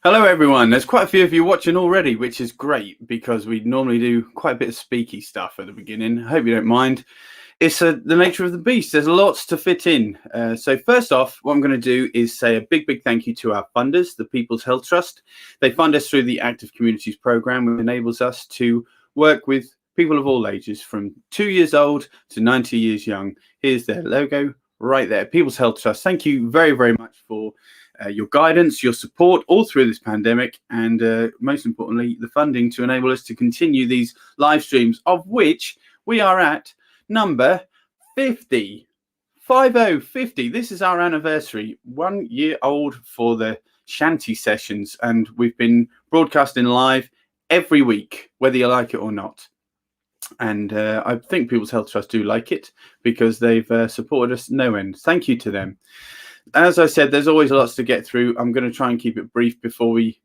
Hello, everyone. There's quite a few of you watching already, which is great because we normally do quite a bit of speaky stuff at the beginning. I hope you don't mind. It's the nature of the beast. There's lots to fit in. So first off, what I'm going to do is say a big thank you to our funders, the People's Health Trust. They fund us through the Active Communities Programme, which enables us to work with people of all ages, from 2 years old to 90 years young. Here's their logo right there, People's Health Trust. Thank you very much for your guidance, your support all through this pandemic, and most importantly, the funding to enable us to continue these live streams, of which we are at number 50. 50. This is our anniversary, 1 year old for the Shanty Sessions, and we've been broadcasting live every week, whether you like it or not. And I think People's Health Trust do like it because they've supported us no end. Thank you to them. As I said, there's always lots to get through. I'm going to try and keep it brief before we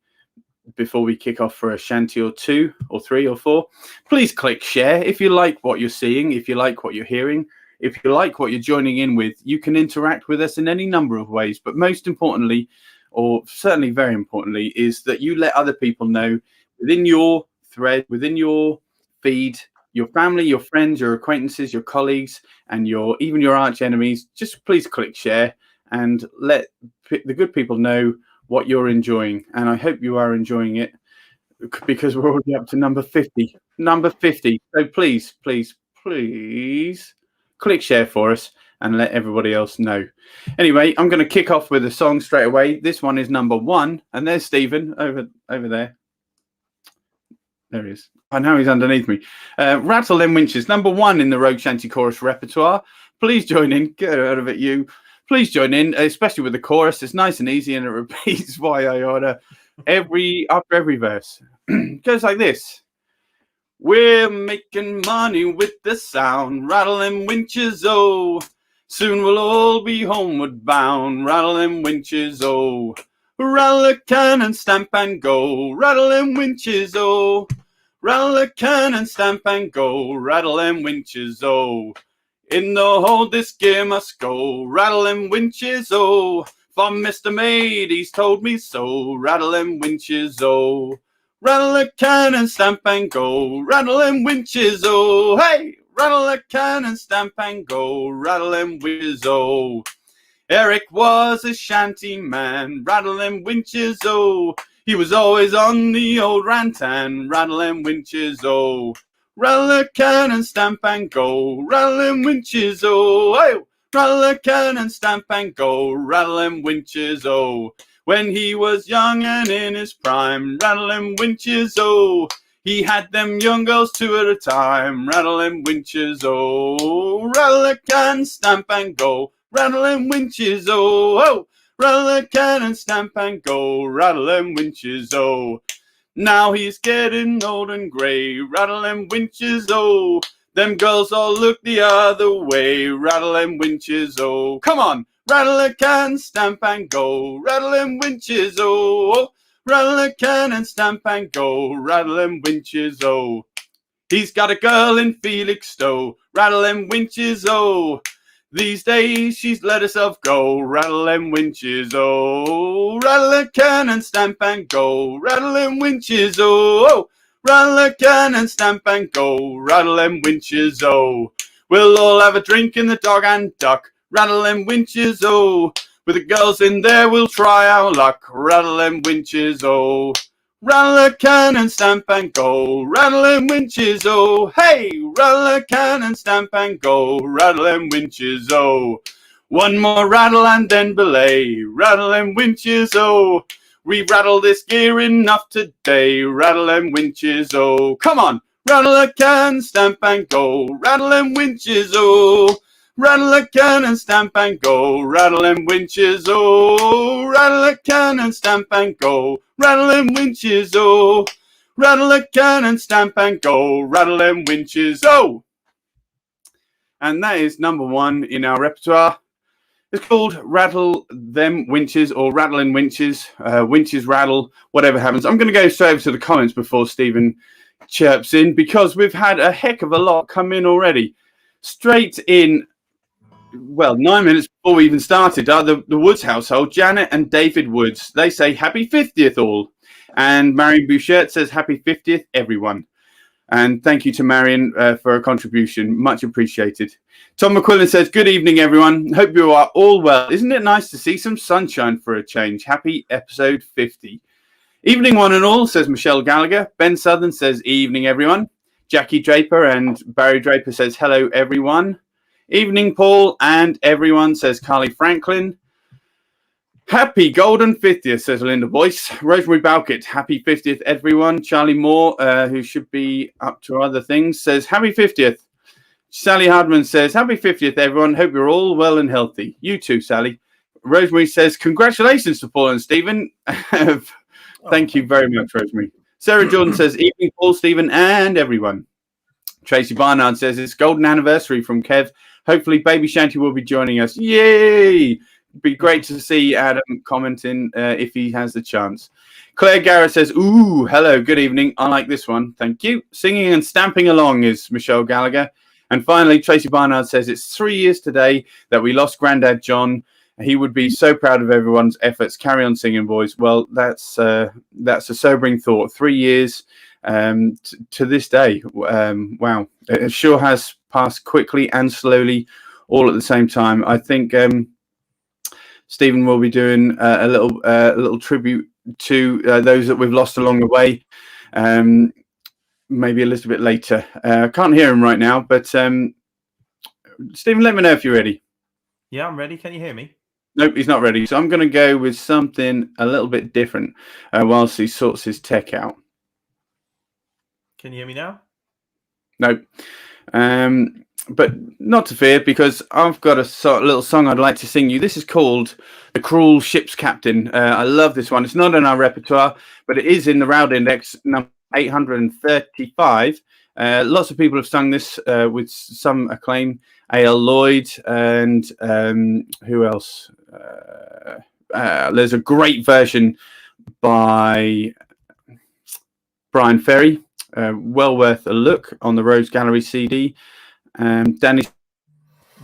kick off for a shanty or two or three or four. Please click share if you like what you're seeing, if you like what you're hearing, if you like what you're joining in with. You can interact with us in any number of ways, but most importantly, or certainly very importantly, is that you let other people know within your thread, within your feed, your family, your friends, your acquaintances, your colleagues, and even your arch enemies. Just please click share and let the good people know what you're enjoying. And I hope you are enjoying it, because we're already up to number 50. Number 50. So please click share for us and let everybody else know. Anyway, I'm going to kick off with a song straight away. This one is number 1. And there's Stephen over there. There he is. I know he's underneath me. Rattle Them Winches, number 1 in the Rogue Shanty Chorus repertoire. Please join in. Get out of it, you. Please join in, especially with the chorus. It's nice and easy, and it repeats why I order after every verse. It goes like this. We're making money with the sound, rattle them winches, oh. Soon we'll all be homeward bound, rattle them winches, oh. Rattle the cannon, stamp and go, rattle them winches, oh. Rattle the cannon, stamp and go, rattle them winches, oh. In the hold this gear must go, rattle them winches, oh. For Mr. Maid, he's told me so, rattle them winches, oh. Rattle the cannon, stamp and go, rattle them winches, oh. Hey! Rattle the cannon, stamp and go, rattle them winches, oh. Eric was a shanty man, rattle them winches, oh. He was always on the old rantan, rattle them winches, oh. Rattle the cannon, stamp and go, rattle them winches, oh. Hey! Rattle the cannon, stamp and go, rattle them winches, oh. When he was young and in his prime, rattle them winches, oh. He had them young girls 2 at a time, rattle them winches, oh. Rattle the cannon, stamp and go, rattle them winches, oh. Oh! Rattle the cannon, stamp and go, rattle them winches, oh. Now he's getting old and grey, rattle them winches, oh. Them girls all look the other way, rattle them winches, oh. Come on! Rattle the can, stamp and go, rattle them winches, oh. Rattle the can and stamp and go, rattle them winches, oh. He's got a girl in Felixstowe, rattle them winches, oh. These days she's let herself go, rattle them winches, oh. Rattle the can and stamp and go, rattle them winches, oh. Rattle the can and stamp and go, rattle them winches, oh. We'll all have a drink in the Dog and Duck, rattle them winches, oh. With the girls in there we'll try our luck, rattle them winches, oh. Rattle the can and stamp and go, rattle them winches, oh. Hey! Rattle the can and stamp and go, rattle them winches, oh. One more rattle and then belay, rattle them winches, oh. We rattle this gear enough today, rattle them winches, oh. Come on! Rattle the can, stamp and go, rattle them winches, oh. Rattle the can and stamp and go, rattle them winches, oh. Rattle the can and stamp and go, rattle them winches, oh. Rattle the can and stamp and go, rattle them winches, oh. And that is number 1 in our repertoire. It's called Rattle Them Winches, or Rattling Winches, Winches Rattle, whatever happens. I'm going to go straight over to the comments before Stephen chirps in, because we've had a heck of a lot come in already. Straight in. well, 9 minutes before we even started, the Woods household, Janet and David Woods, they say happy 50th all. And Marion Bouchette says happy 50th, everyone. And thank you to Marion for a contribution. Much appreciated. Tom McQuillan says, good evening, everyone. Hope you are all well. Isn't it nice to see some sunshine for a change? Happy episode 50. Evening, one and all, says Michelle Gallagher. Ben Southern says, evening, everyone. Jackie Draper and Barry Draper says, hello, everyone. Evening, Paul and everyone, says Carly Franklin. Happy golden 50th, says Linda Boyce. Rosemary Balkett, happy 50th, everyone. Charlie Moore, who should be up to other things, says happy 50th. Sally Hardman says happy 50th, everyone. Hope you're all well and healthy. You too, Sally. Rosemary says congratulations to Paul and Stephen. Thank you very much, Rosemary. Sarah Jordan says evening, Paul, Stephen, and everyone. Tracy Barnard says it's golden anniversary from Kev. Hopefully, Baby Shanty will be joining us. Yay! Be great to see Adam commenting if he has the chance. Claire Garrett says, ooh, hello, good evening. I like this one. Thank you. Singing and stamping along is Michelle Gallagher. And finally, Tracy Barnard says it's 3 years today that we lost Grandad John. He would be so proud of everyone's efforts. Carry on singing, boys. Well, that's a sobering thought. 3 years to this day. Wow. It sure has passed quickly and slowly all at the same time. I think Stephen will be doing a little tribute to those that we've lost along the way. Maybe a little bit later. I can't hear him right now, but Stephen, let me know if you're ready. Yeah, I'm ready. Can you hear me? Nope, he's not ready. So I'm going to go with something a little bit different whilst he sorts his tech out. Can you hear me now? Nope. But not to fear, because I've got a little song I'd like to sing you. This is called The Cruel Ship's Captain. I love this one. It's not in our repertoire, but it is in the Roud Index number 835. Lots of people have sung this with some acclaim. A.L. Lloyd and who else? There's a great version by Brian Ferry. Well worth a look on the Rose Gallery CD. Danny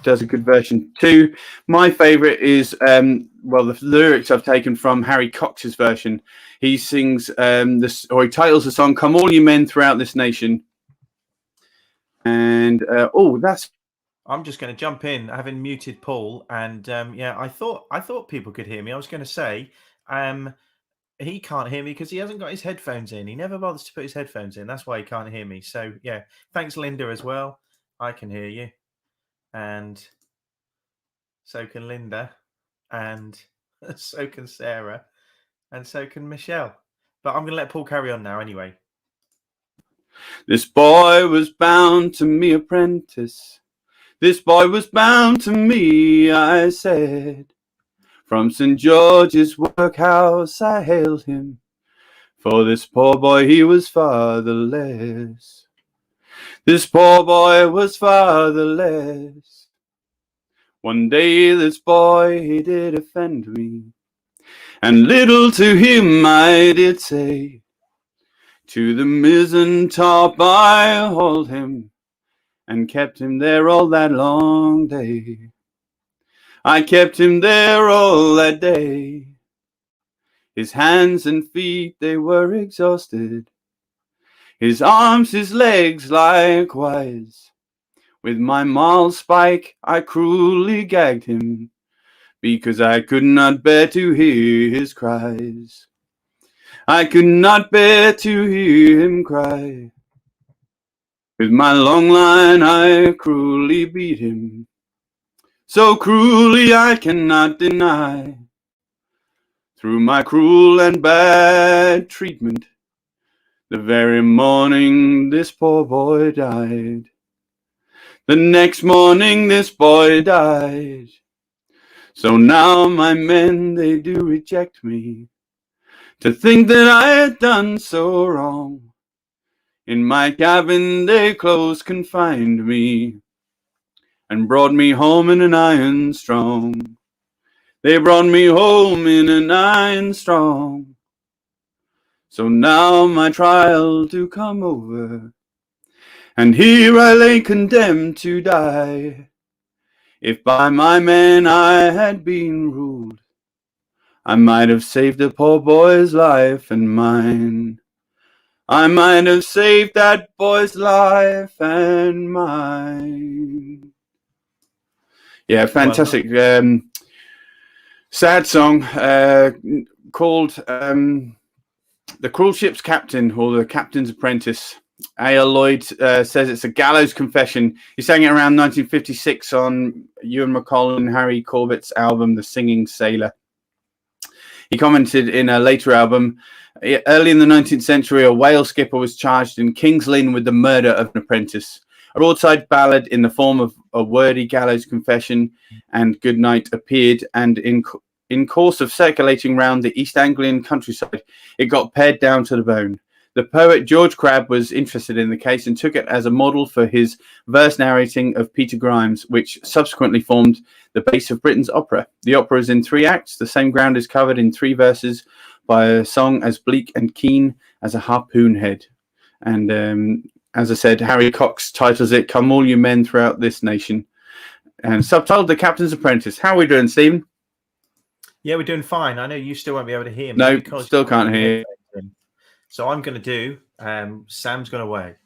does a good version too. My favourite is the lyrics I've taken from Harry Cox's version. He sings he titles the song "Come All You Men Throughout This Nation." And I'm just going to jump in, having muted Paul, and I thought people could hear me. I was going to say he can't hear me because he hasn't got his headphones in. He never bothers to put his headphones in. That's why he can't hear me. So yeah, thanks Linda as well. I can hear you, and so can Linda, and so can Sarah, and so can Michelle. But I'm going to let Paul carry on now anyway. This boy was bound to me apprentice. This boy was bound to me, I said. From St. George's workhouse I hailed him. For this poor boy he was fatherless. This poor boy was fatherless. One day this boy he did offend me, and little to him I did say. To the mizzen top I hauled him, and kept him there all that long day. I kept him there all that day. His hands and feet, they were exhausted. His arms, his legs likewise. With my maul spike I cruelly gagged him, because I could not bear to hear his cries. I could not bear to hear him cry. With my long line I cruelly beat him, so cruelly I cannot deny. Through my cruel and bad treatment, the very morning this poor boy died. The next morning this boy died. So now my men, they do reject me, to think that I had done so wrong. In my cabin they close confined me, and brought me home in an iron strong. They brought me home in an iron strong. So now my trial do come over, and here I lay condemned to die. If by my men I had been ruled, I might have saved the poor boy's life and mine. I might have saved that boy's life and mine. Yeah, fantastic. Sad song called The Cruel Ship's Captain, or The Captain's Apprentice. A.L. Lloyd says it's a gallows confession. He sang it around 1956 on Ewan McCall and Harry Corbett's album, The Singing Sailor. He commented in a later album, early in the 19th century, a whale skipper was charged in King's Lynn with the murder of an apprentice. A broadside ballad in the form of a wordy gallows confession and goodnight appeared, and in course of circulating round the East Anglian countryside, it got pared down to the bone. The poet George Crabbe was interested in the case and took it as a model for his verse narrating of Peter Grimes, which subsequently formed the base of Britain's opera. The opera is in 3 acts. The same ground is covered in 3 verses by a song as bleak and keen as a harpoon head. And as I said, Harry Cox titles it "Come All You Men Throughout This Nation," and subtitled "The Captain's Apprentice." How are we doing, Stephen? Yeah, we're doing fine. I know you still won't be able to hear me. No, still can't hear you. So I'm going to do Sam's Gone Away.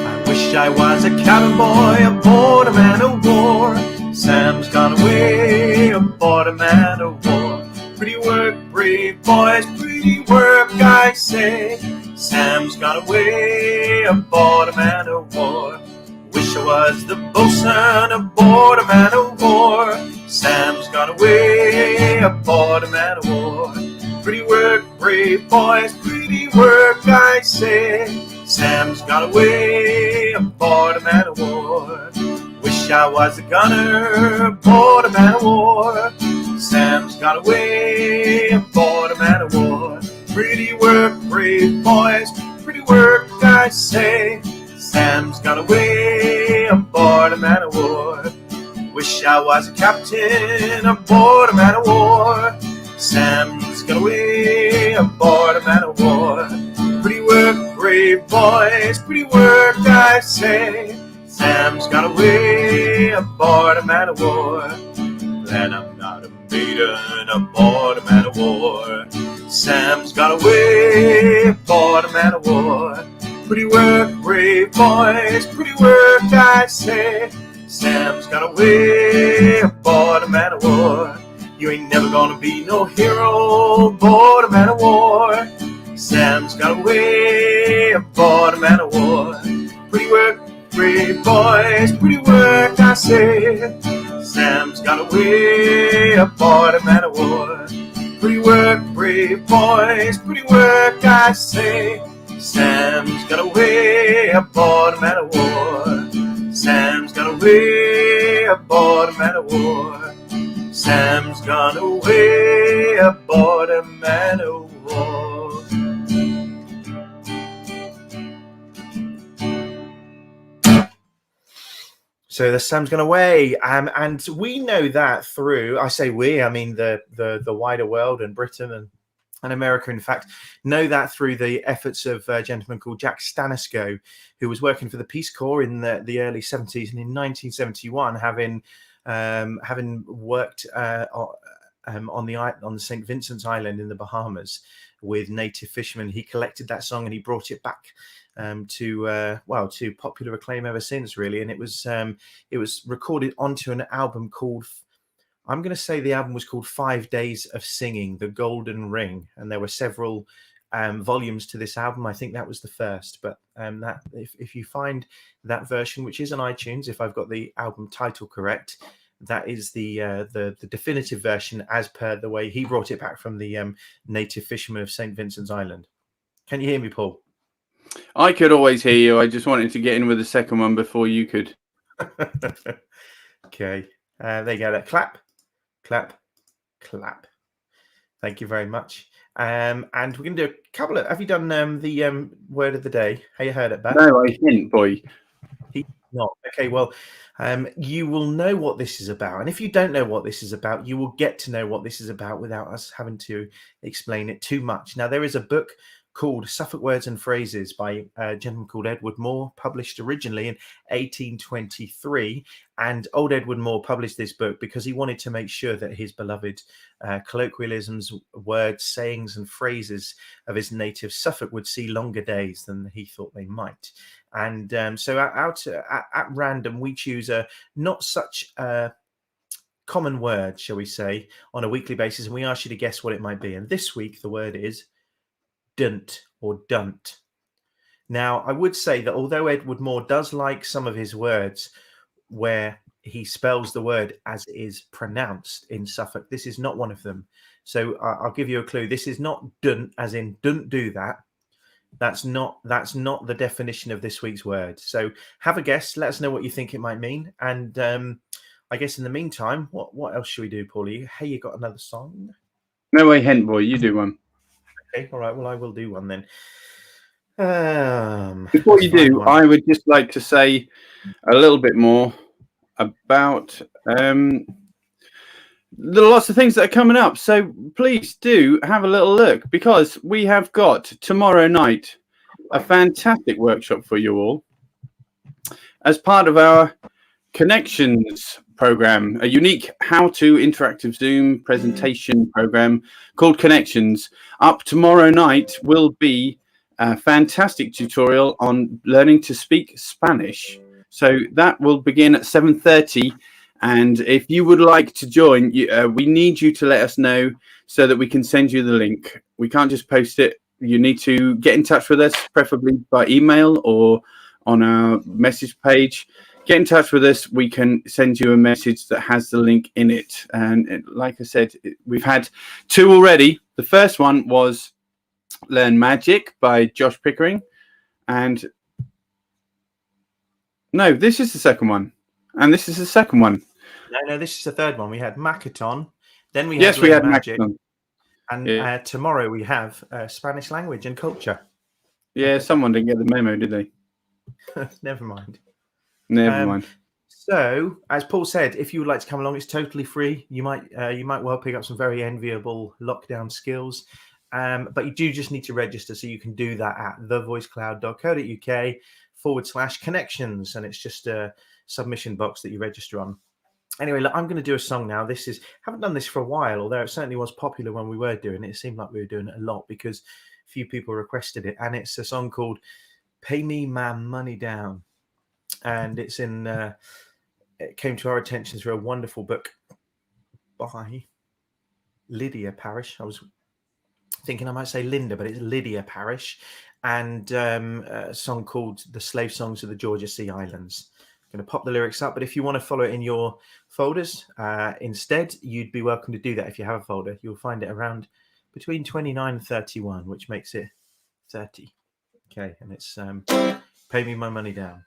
I wish I was a cabin boy aboard a man of war. Sam's gone away aboard a man of war. Pretty work, brave boys, pretty work, I say. Sam's gone away aboard a man of war. Wish I was the boatswain aboard a man of war. Sam's gone away aboard a man of war. Pretty work, brave boys, pretty work, I say. Sam's gone away aboard a man of war. Wish I was a gunner aboard a man of war. Sam's gone away aboard a man of war. Pretty work, brave boys, pretty work, I say. Sam's gone away aboard a man of war. Wish I was a captain aboard a man of war. Sam's gone away aboard a man of war. Pretty work, brave boys, pretty work, I say. Sam's gone away aboard a man of war. And I'm not a maiden aboard a man of war. Sam's gone away aboard a man of war. Pretty work, brave boys, pretty work, I say. Sam's gone away aboard a man of war. You ain't never gonna be no hero aboard a man of war. Sam's gone away aboard a man of war. Pretty work, brave boys, pretty work, I say. Sam's gone away aboard a man of war. Pretty work, brave boys, pretty work, I say. Sam's gone away aboard a man of war. Sam's gone away aboard a man of war. Sam's gone away aboard a man of war. So the Sam's gone away, and we know that through, I say we, I mean the wider world and Britain and America, in fact, know that through the efforts of a gentleman called Jack Stanisco, who was working for the Peace Corps in the early 70s, and in 1971, having worked on the St. Vincent's Island in the Bahamas with native fishermen, he collected that song and he brought it back to popular acclaim ever since, really. And it was recorded onto an album called, I'm going to say the album was called 5 Days of Singing, The Golden Ring. And there were several volumes to this album. I think that was the first. But that if you find that version, which is on iTunes, if I've got the album title correct, that is the definitive version as per the way he brought it back from the native fishermen of St. Vincent's Island. Can you hear me, Paul? I could always hear you. I just wanted to get in with the second one before you could. Okay. There you go. Clap, clap, clap. Thank you very much. And we're going to do a couple of... Have you done the word of the day? Have you heard it back? No, I didn't, boy. not. Okay, well, you will know what this is about. And if you don't know what this is about, you will get to know what this is about without us having to explain it too much. Now, there is a book called Suffolk Words and Phrases by a gentleman called Edward Moore, published originally in 1823. And old Edward Moore published this book because he wanted to make sure that his beloved colloquialisms, words, sayings, and phrases of his native Suffolk would see longer days than he thought they might. And so at random, we choose a not such common word, shall we say, on a weekly basis, and we ask you to guess what it might be. And this week, the word is dunt or dunt. Now, I would say that although Edward Moore does like some of his words where he spells the word as it is pronounced in Suffolk, this is not one of them. So I'll give you a clue. This is not dunt as in don't do that. That's not the definition of this week's word. So have a guess. Let us know what you think it might mean. And I guess in the meantime, what else should we do, Paulie? Hey, you got another song? No way, Hent Boy, you do one. Okay, all right. Well, I will do one then. Before you do, I would just like to say a little bit more about lots of things that are coming up. So please do have a little look, because we have got tomorrow night a fantastic workshop for you all as part of our Connections program, a unique how-to interactive Zoom presentation program called Connections. Up tomorrow night will be a fantastic tutorial on learning to speak Spanish. So that will begin at 7:30. And if you would like to join, we need you to let us know so that we can send you the link. We can't just post it. You need to get in touch with us, preferably by email or on our message page. Get in touch with us. We can send you a message that has the link in it. And like I said, we've had 2 already. The first one was Learn Magic by Josh Pickering. And no, this is the second one. And this is the second one. No, this is the third one. We had Macathon. Then we had Magic. Macathon. And tomorrow we have Spanish language and culture. Yeah, someone didn't get the memo, did they? Never mind. Never mind. So, as Paul said, if you would like to come along, it's totally free. You might well pick up some very enviable lockdown skills, but you do just need to register. So you can do that at thevoicecloud.co.uk/connections, and it's just a submission box that you register on. Anyway, look, I'm going to do a song now. Haven't done this for a while, although it certainly was popular when we were doing it. It seemed like we were doing it a lot because a few people requested it, and it's a song called "Pay Me My Money Down." And it's it came to our attention through a wonderful book by Lydia Parrish. I was thinking I might say Linda, but it's Lydia Parrish, and a song called The Slave Songs of the Georgia Sea Islands. I'm going to pop the lyrics up, but if you want to follow it in your folders instead, you'd be welcome to do that. If you have a folder, you'll find it around between 29 and 31, which makes it 30. Okay, and it's Pay Me My Money Down.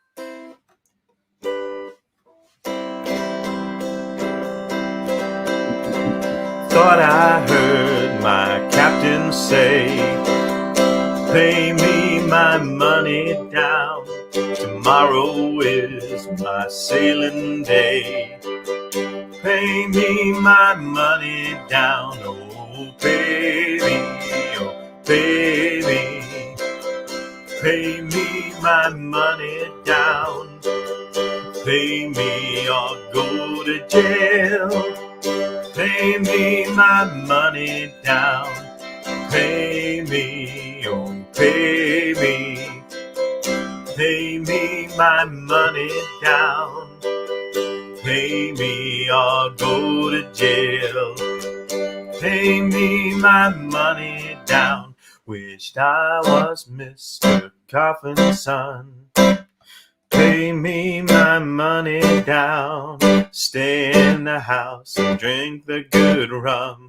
Thought I heard my captain say, pay me my money down. Tomorrow is my sailing day. Pay me my money down. Oh, pay me, oh, pay me. Pay me my money down. Pay me or go to jail. Pay me my money down. Pay me, oh, pay me. Pay me my money down. Pay me or go to jail. Pay me my money down. Wished I was Mr. Coffin's son. Pay me my money down. Stay in the house and drink the good rum.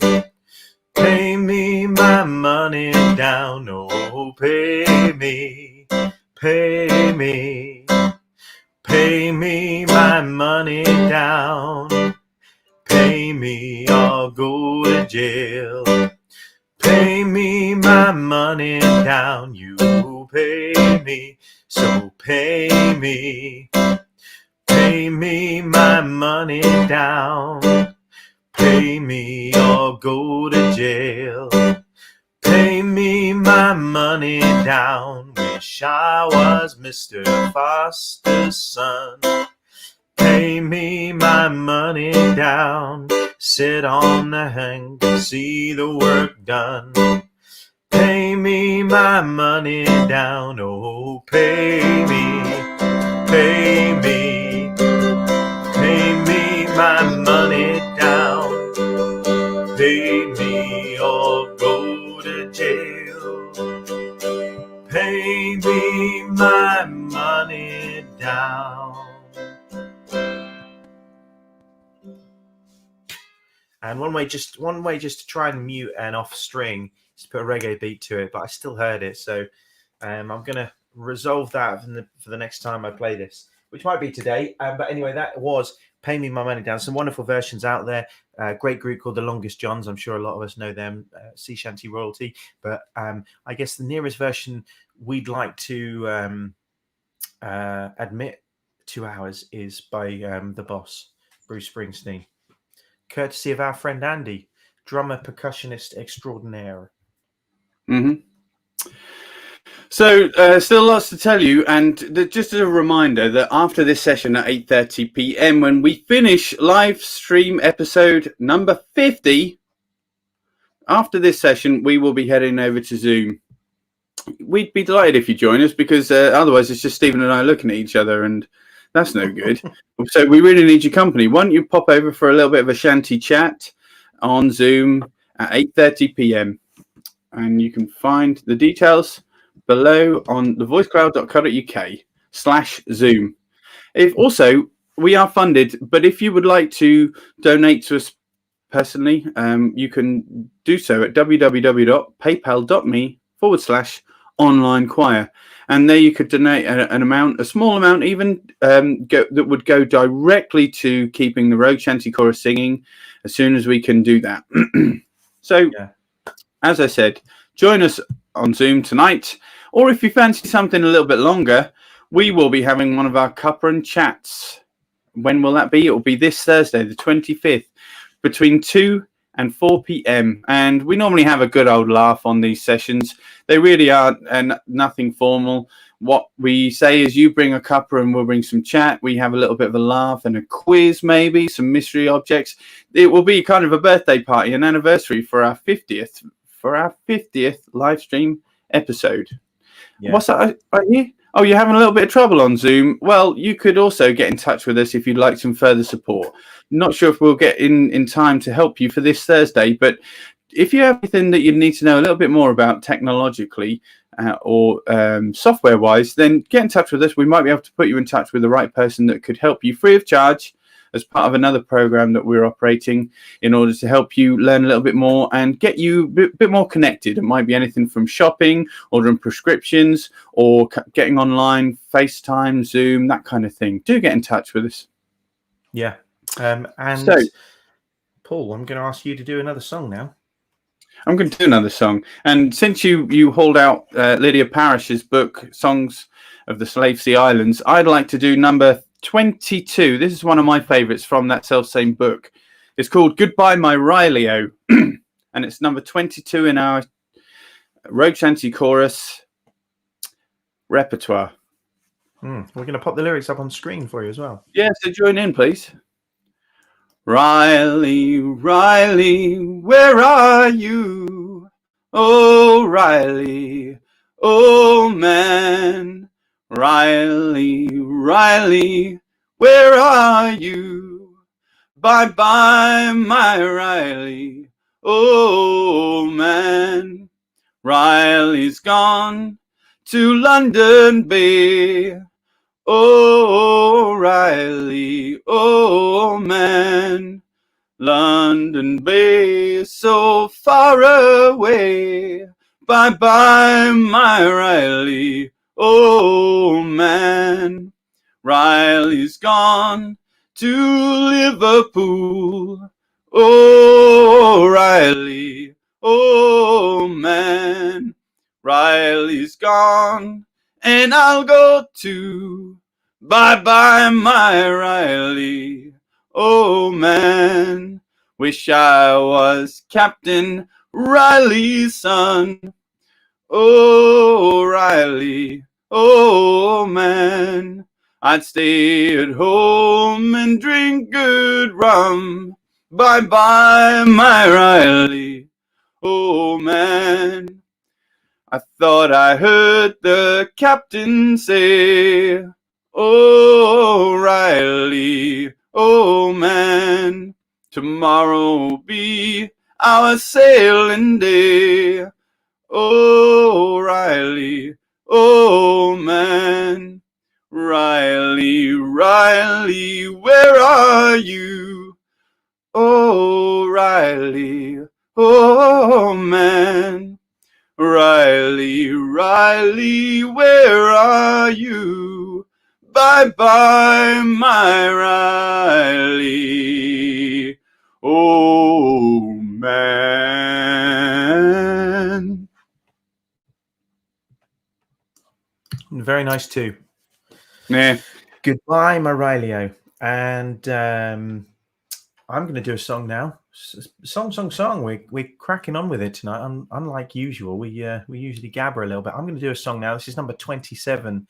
Pay me my money down. Oh, pay me, pay me. Pay me my money down. Pay me or go to jail. Pay me my money down. You pay me, so pay me. Pay me my money down. Pay me or go to jail. Pay me my money down. Wish I was Mr. Foster's son. Pay me my money down. Sit on the hang and see the work done. Pay me my money down. Oh, pay me, pay me, pay me my money down. Pay me or go to jail. Pay me my money down. And one way just to try and mute an off string is to put a reggae beat to it, but I still heard it, so I'm gonna resolve that for the next time I play this, which might be today. But anyway, that was Pay Me My Money Down. Some wonderful versions out there. Great group called the Longest Johns. I'm sure a lot of us know them. Sea Shanty royalty. But I guess the nearest version we'd like to admit to ours is by the boss, Bruce Springsteen, courtesy of our friend Andy, drummer percussionist extraordinaire. Mm-hmm. So still lots to tell you, and just as a reminder that after this session at 8:30 p.m, when we finish live stream episode number 50, after this session we will be heading over to Zoom. We'd be delighted if you join us, because otherwise it's just Stephen and I looking at each other, and that's no good. So we really need your company. Why don't you pop over for a little bit of a shanty chat on Zoom at 8:30 p.m, and you can find the details below on thevoicecloud.co.uk/Zoom. If also, we are funded, but if you would like to donate to us personally, you can do so at www.paypal.me/online-choir. And there you could donate an amount, a small amount even, that would go directly to keeping the Rogue Shanty Chorus singing as soon as we can do that. So, yeah. As I said, join us on Zoom tonight, or if you fancy something a little bit longer, we will be having one of our Cuppa and Chats. When will that be? It will be this Thursday, the 25th, between 2 and 4 p.m. And we normally have a good old laugh on these sessions. They really are nothing formal. What we say is you bring a cuppa and we'll bring some chat. We have a little bit of a laugh and a quiz, maybe, some mystery objects. It will be kind of a birthday party, an anniversary for our 50th live stream episode. Yeah. What's that I hear? Oh, you're having a little bit of trouble on Zoom. Well, you could also get in touch with us if you'd like some further support. Not sure if we'll get in time to help you for this Thursday, but if you have anything that you need to know a little bit more about technologically or software-wise, then get in touch with us. We might be able to put you in touch with the right person that could help you free of charge as part of another program that we're operating in order to help you learn a little bit more and get you a bit more connected. It might be anything from shopping, ordering prescriptions, or getting online, FaceTime, Zoom, that kind of thing. Do get in touch with us. Yeah. And so, Paul, I'm going to ask you to do another song now. I'm going to do another song. And since you hauled out Lydia Parrish's book, Songs of the Slave Sea Islands, I'd like to do number 22. This is one of my favorites from that self-same book. It's called Goodbye My Riley-O, and it's number 22 in our Rogue Shanty Chorus repertoire. We're going to pop the lyrics up on screen for you as well. Yeah, so join in, please. Riley, Riley, where are you? Oh, Riley, oh, man. Riley, Riley, where are you? Bye-bye, my Riley, oh, man. Riley's gone to London Bay. Oh, Riley, oh, man. London Bay is so far away. Bye-bye, my Riley, oh, man. Riley's gone to Liverpool. Oh, Riley, oh, man. Riley's gone, and I'll go too. Bye-bye, my Riley. Oh, man, wish I was Captain Riley's son. Oh, Riley, oh, man, I'd stay at home and drink good rum. Bye-bye, my Riley, oh, man. I thought I heard the captain say, oh, Riley, oh, man, tomorrow'll be our sailing day. Oh, Riley, oh, man, Riley, Riley, where are you? Oh, Riley, oh, man, Riley, Riley, where are you? Bye-bye, my Riley, oh, man. Very nice too. Yeah. Goodbye, Marilio. And I'm going to do a song now. Song. We're cracking on with it tonight. Unlike usual, we usually gabber a little bit. I'm going to do a song now. This is number 27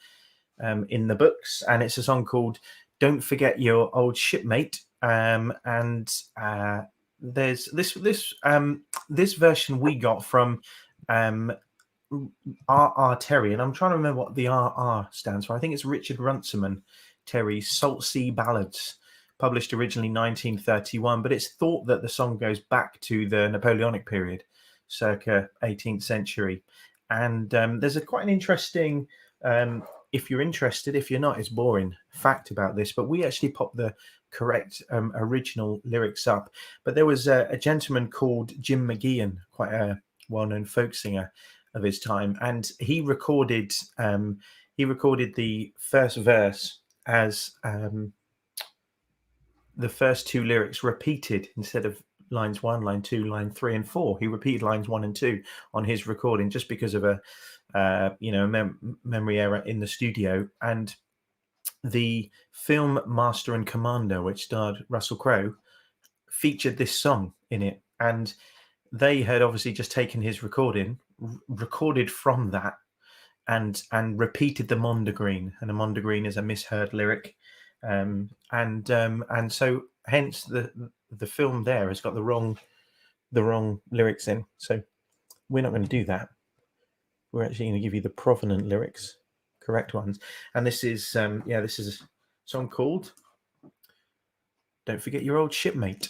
in the books, and it's a song called "Don't Forget Your Old Shipmate." And there's this version we got from R.R. Terry, and I'm trying to remember what the R.R. stands for. I think it's Richard Runciman Terry's Salt Sea Ballads, published originally 1931, but it's thought that the song goes back to the Napoleonic period, circa 18th century. And there's quite an interesting, if you're interested, if you're not, it's boring, fact about this, but we actually popped the correct original lyrics up. But there was a gentleman called Jim McGeehan, quite a well-known folk singer of his time, and he recorded the first verse as the first two lyrics repeated instead of lines 1, line 2, line 3 and 4. He repeated lines 1 and 2 on his recording just because of a memory error in the studio. And the film Master and Commander, which starred Russell Crowe, featured this song in it, and they had obviously just taken his recorded from that and repeated the Mondegreen, and a Mondegreen is a misheard lyric, and so hence the film there has got the wrong lyrics in. So we're not going to do that. We're actually going to give you the provenant lyrics, correct ones. And this is this is a song called "Don't Forget Your Old Shipmate."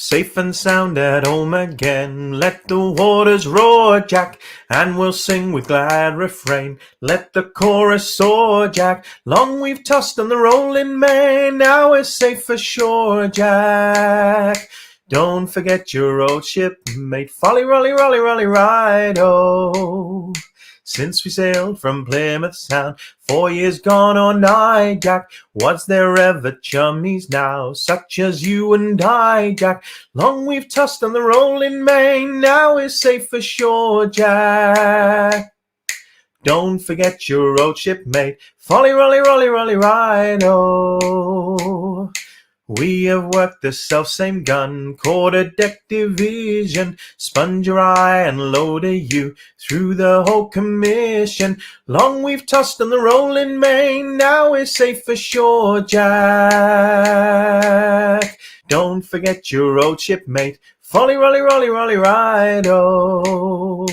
Safe and sound at home again, let the waters roar, Jack, and we'll sing with glad refrain. Let the chorus soar, Jack, long we've tossed on the rolling main, now we're safe ashore, Jack. Don't forget your old shipmate, folly, rolly, rolly, rolly, ride-o. Since we sailed from Plymouth Sound, 4 years gone or nigh, Jack, was there ever chummies now, such as you and I, Jack? Long we've tossed on the rolling main, now we're safe ashore, Jack. Don't forget your old shipmate, folly, rolly, rolly, rolly, ride-o. We have worked the self-same gun, quarter-deck division, spun your eye and loaded you through the whole commission. Long we've tossed on the rolling main, now we're safe ashore, Jack. Don't forget your old shipmate, folly, rolly, rolly, rolly, ride-o.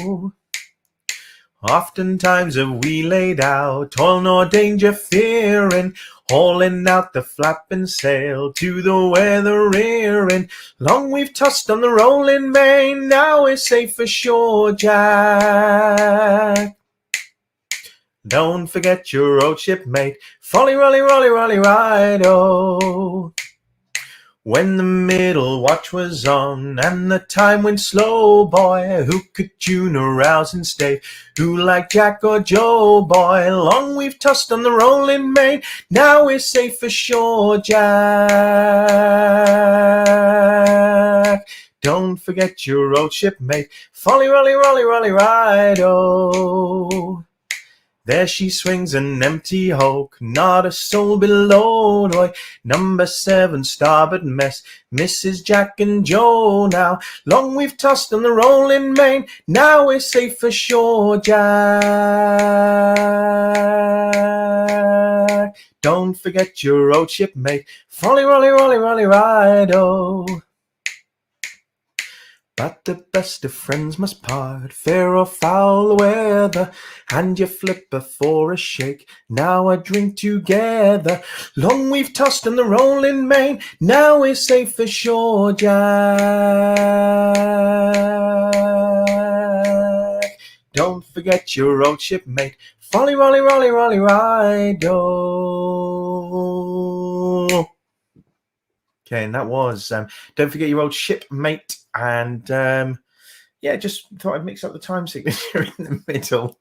Oftentimes have we laid out, toil nor danger fearing, hauling out the flapping sail to the weather rearing. Long we've tossed on the rolling main, now we're safe ashore, Jack. Don't forget your old shipmate, folly, rolly, rolly, rolly, ride-o. When the middle watch was on and the time went slow, boy, who could tune a rousing stave? Who like Jack or Joe, boy? Long we've tossed on the rolling main, now we're safe ashore, Jack. Don't forget your old shipmate, folly, rolly, rolly, rolly, ride-o. There she swings an empty hulk, not a soul below. Roy, number 7, starboard mess, Mrs. Jack and Joe. Now, long we've tossed on the rolling main, now we're safe for shore, Jack. Don't forget your old shipmate, folly, rolly, rolly, rolly, ride-o. But the best of friends must part, fair or foul weather. Hand your flipper for a shake, now a drink together. Long we've tossed on the rolling main, now we're safe for shore, Jack. Don't forget your old shipmate, folly, rolly, rolly, rolly, ride-o. Okay, and that was Don't Forget Your Old Shipmate. And yeah, just thought I'd mix up the time signature in the middle.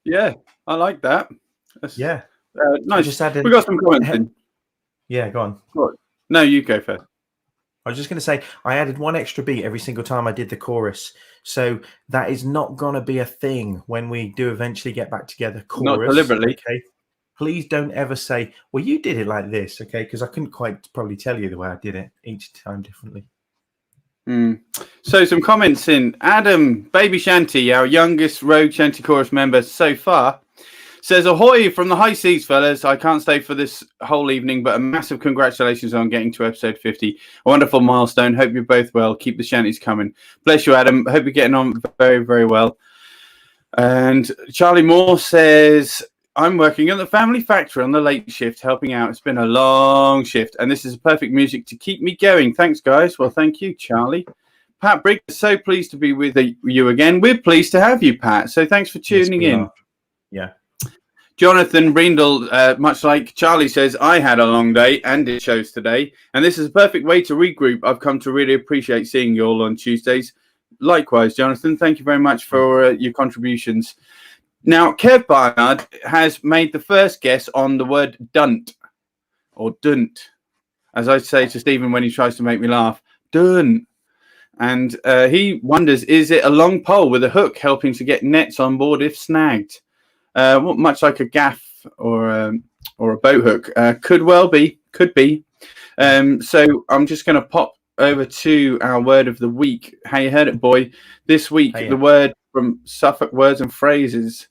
Yeah, I like that. That's, yeah. Nice. Just added, we got some comments in. Yeah, go on. No, you go first. I was just going to say, I added one extra beat every single time I did the chorus. So that is not going to be a thing when we do eventually get back together. Chorus, not deliberately. Okay. Please don't ever say, well, you did it like this, okay? Because I couldn't quite probably tell you the way I did it each time differently. So some comments in. Adam, Baby Shanty, our youngest Rogue Shanty Chorus member so far, says, ahoy from the high seas, fellas. I can't stay for this whole evening, but a massive congratulations on getting to episode 50. A wonderful milestone. Hope you're both well. Keep the Shanties coming. Bless you, Adam. Hope you're getting on very, very well. And Charlie Moore says, I'm working at the family factory on the late shift, helping out. It's been a long shift, and this is perfect music to keep me going. Thanks, guys. Well, thank you, Charlie. Pat Briggs, so pleased to be with you again. We're pleased to have you, Pat. So thanks for tuning in. Yeah. Jonathan Brindle, much like Charlie says, I had a long day and it shows today. And this is a perfect way to regroup. I've come to really appreciate seeing you all on Tuesdays. Likewise, Jonathan, thank you very much for your contributions. Now, Kev Barnard has made the first guess on the word dunt, or dunt, as I say to Stephen when he tries to make me laugh, dunt. And he wonders, is it a long pole with a hook helping to get nets on board if snagged? Much like a gaff or a boat hook. Could well be, could be. So I'm just going to pop over to our word of the week. How you heard it, boy? This week, the word from Suffolk Words and Phrases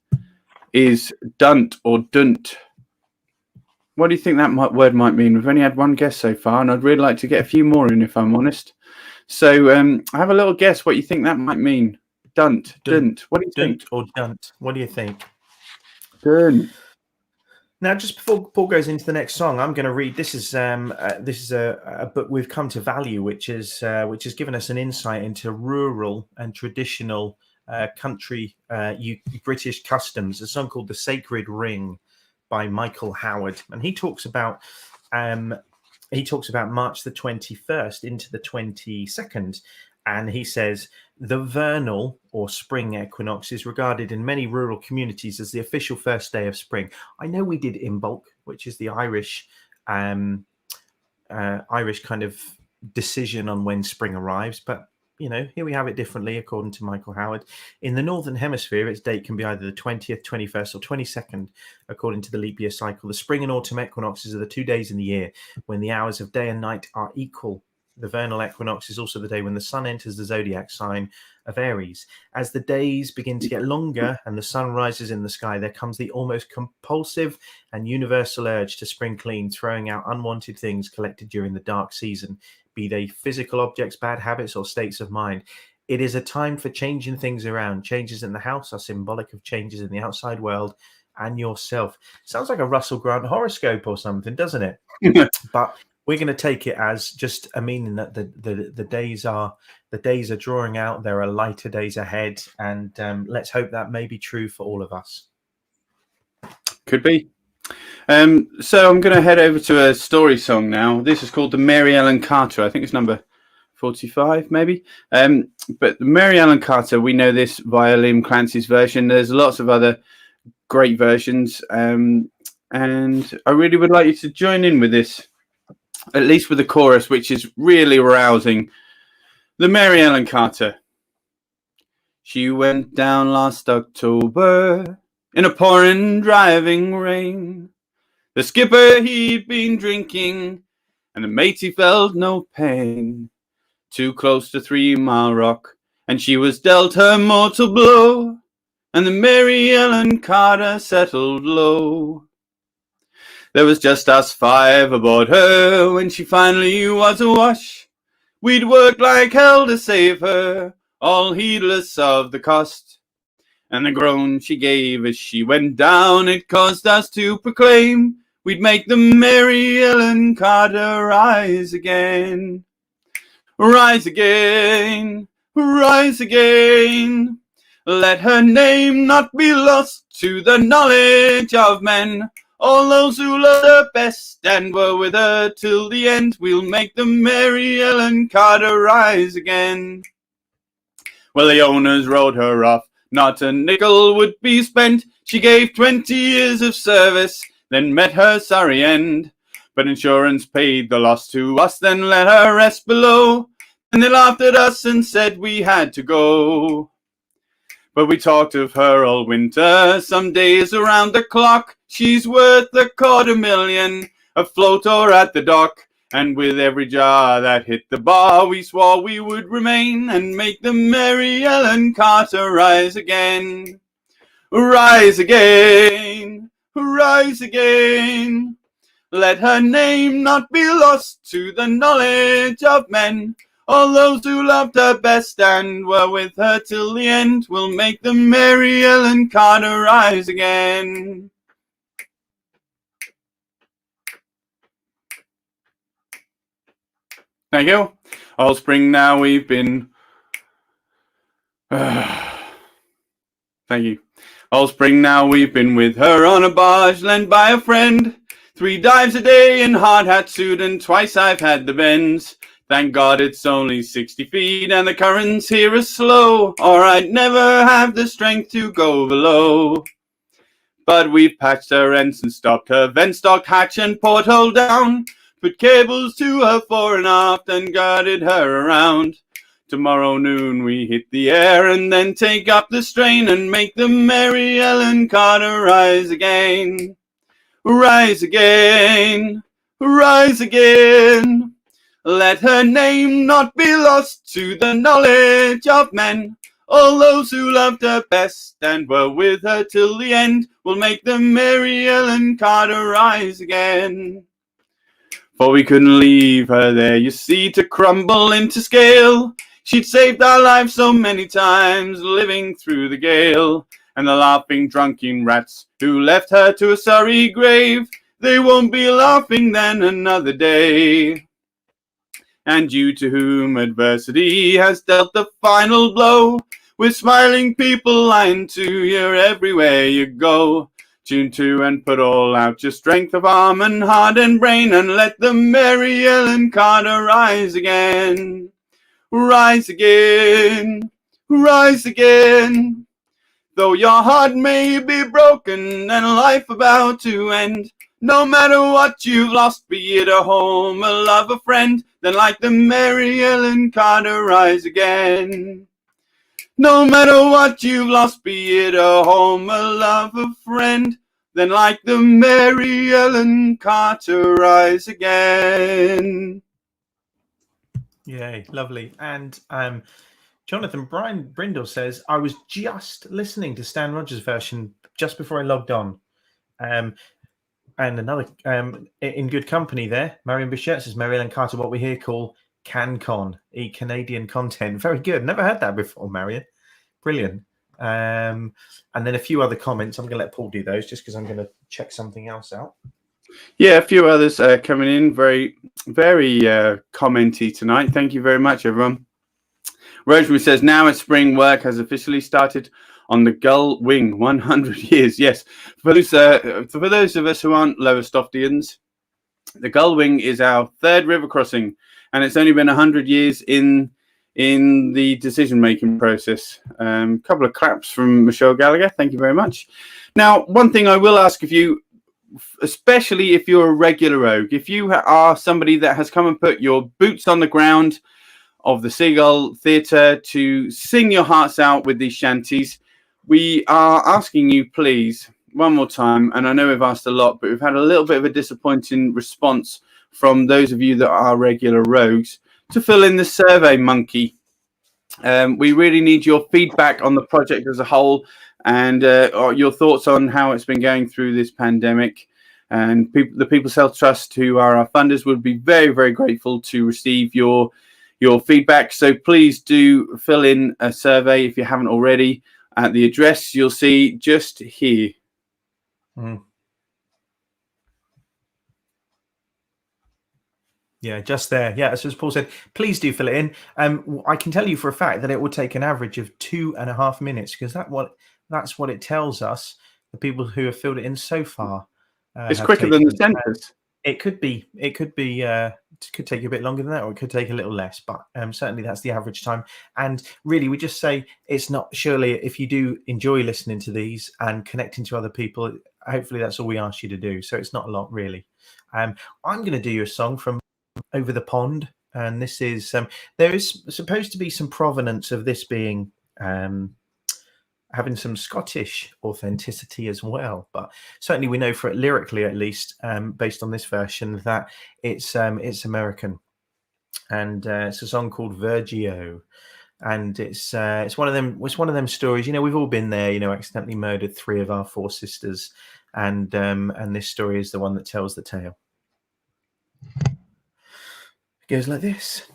is dunt or dunt. What do you think that word might mean? We've only had one guess so far, and I'd really like to get a few more in, if I'm honest. So have a little guess what you think that might mean. Dunt, dunt. What do you think? Dunt or dunt. What do you think? Dunt. Now, just before Paul goes into the next song, I'm going to read. This is a book we've come to value, which has given us an insight into rural and traditional country British customs. A song called "The Sacred Ring" by Michael Howard, and he talks about March the 21st into the 22nd, and he says the vernal or spring equinox is regarded in many rural communities as the official first day of spring. I know we did Imbolc, which is the Irish kind of decision on when spring arrives, but you know, here we have it differently, according to Michael Howard. In the Northern Hemisphere, its date can be either the 20th, 21st, or 22nd, according to the leap year cycle. The spring and autumn equinoxes are the 2 days in the year when the hours of day and night are equal. The vernal equinox is also the day when the sun enters the zodiac sign of Aries. As the days begin to get longer and the sun rises in the sky, there comes the almost compulsive and universal urge to spring clean, throwing out unwanted things collected during the dark season, be they physical objects, bad habits, or states of mind. It is a time for changing things around. Changes in the house are symbolic of changes in the outside world and yourself. Sounds like a Russell Grant horoscope or something, doesn't it? But we're going to take it as just a meaning that the days are drawing out. There are lighter days ahead, and let's hope that may be true for all of us. Could be. So I'm going to head over to a story song now. This is called the Mary Ellen Carter. I think it's number 45, maybe. But the Mary Ellen Carter, we know this via Liam Clancy's version. There's lots of other great versions, and I really would like you to join in with this, at least with the chorus, which is really rousing. The Mary Ellen Carter. She went down last October in a pouring, driving rain. The skipper, he'd been drinking, and the matey felt no pain. Too close to 3 Mile Rock, and she was dealt her mortal blow, and the Mary Ellen Carter settled low. There was just us 5 aboard her when she finally was awash. We'd worked like hell to save her, all heedless of the cost. And the groan she gave as she went down, it caused us to proclaim we'd make the Mary Ellen Carter rise again. Rise again, rise again. Let her name not be lost to the knowledge of men. All those who loved her best and were with her till the end, we'll make the Mary Ellen Carter rise again. Well, the owners wrote her off, not a nickel would be spent. She gave 20 years of service, then met her sorry end. But insurance paid the loss to us, then let her rest below. And they laughed at us and said we had to go. But we talked of her all winter, some days around the clock. She's worth $250,000, afloat or at the dock. And with every jar that hit the bar, we swore we would remain and make the Mary Ellen Carter rise again. Rise again, rise again. Let her name not be lost to the knowledge of men. All those who loved her best and were with her till the end will make the Mary Ellen Carter rise again. Thank you. All spring now we've been... Thank you. All spring now we've been with her on a barge lent by a friend. 3 dives a day in hard hat suit and twice I've had the bends. Thank God it's only 60 feet and the currents here are slow, or I'd never have the strength to go below. But we've patched her ensign, stopped her vent, stocked hatch and porthole down, put cables to her fore and aft and guarded her around. Tomorrow noon we hit the air and then take up the strain and make the Mary Ellen Carter rise again. Rise again, rise again. Let her name not be lost to the knowledge of men. All those who loved her best and were with her till the end will make the Mary Ellen Carter rise again. For we couldn't leave her there, you see, to crumble into scale. She'd saved our lives so many times, living through the gale. And the laughing drunken rats who left her to a sorry grave, they won't be laughing then another day. And you to whom adversity has dealt the final blow, with smiling people lying to you everywhere you go. Tune to and put all out your strength of arm and heart and brain, and let the Mary Ellen Carter rise again. Rise again, rise again. Though your heart may be broken and life about to end, no matter what you've lost, be it a home, a love, a friend, then like the Mary Ellen Carter rise again. No matter what you've lost, be it a home, a love, a friend, then like the Mary Ellen Carter rise again. Yay, lovely. And Jonathan Brindle says, I was just listening to Stan Rogers' version just before I logged on. And another in good company there, Marion Bichette says, Mary Ellen Carter, what we here call CanCon, Canadian content. Very good. Never heard that before, Marion. Brilliant. And then a few other comments. I'm going to let Paul do those just because I'm going to check something else out. Yeah, a few others coming in. Very, very commenty tonight. Thank you very much, everyone. Rosemary says, now as spring work has officially started on the Gull Wing, 100 years. Yes, for those of us who aren't Lowestofteians, the Gull Wing is our 3rd river crossing, and it's only been 100 years in the decision-making process. Couple of claps from Michelle Gallagher. Thank you very much. Now, one thing I will ask of you, especially if you're a regular rogue, if you are somebody that has come and put your boots on the ground of the Seagull Theatre to sing your hearts out with these shanties, we are asking you, please, one more time, and I know we've asked a lot, but we've had a little bit of a disappointing response from those of you that are regular rogues, to fill in the Survey Monkey. We really need your feedback on the project as a whole, and your thoughts on how it's been going through this pandemic. And the People's Health Trust, who are our funders, would be very, very grateful to receive your feedback. So please do fill in a survey if you haven't already at the address you'll see just here. Yeah, just there. Yeah, as Paul said, please do fill it in. I can tell you for a fact that it will take an average of 2.5 minutes, because that's what it tells us. The people who have filled it in so far. It's quicker than the census. It could be. It could take a bit longer than that, or it could take a little less. But certainly that's the average time. And really, we just say it's not. Surely, if you do enjoy listening to these and connecting to other people, hopefully that's all we ask you to do. So it's not a lot, really. I'm going to do you a song from Over the Pond, and this is there is supposed to be some provenance of this being having some Scottish authenticity as well, but certainly we know for it lyrically, at least, based on this version, that it's American, and it's a song called Vergio, and it's one of them stories. We've all been there. Accidentally murdered 3 of our 4 sisters, and this story is the one that tells the tale. It goes like this.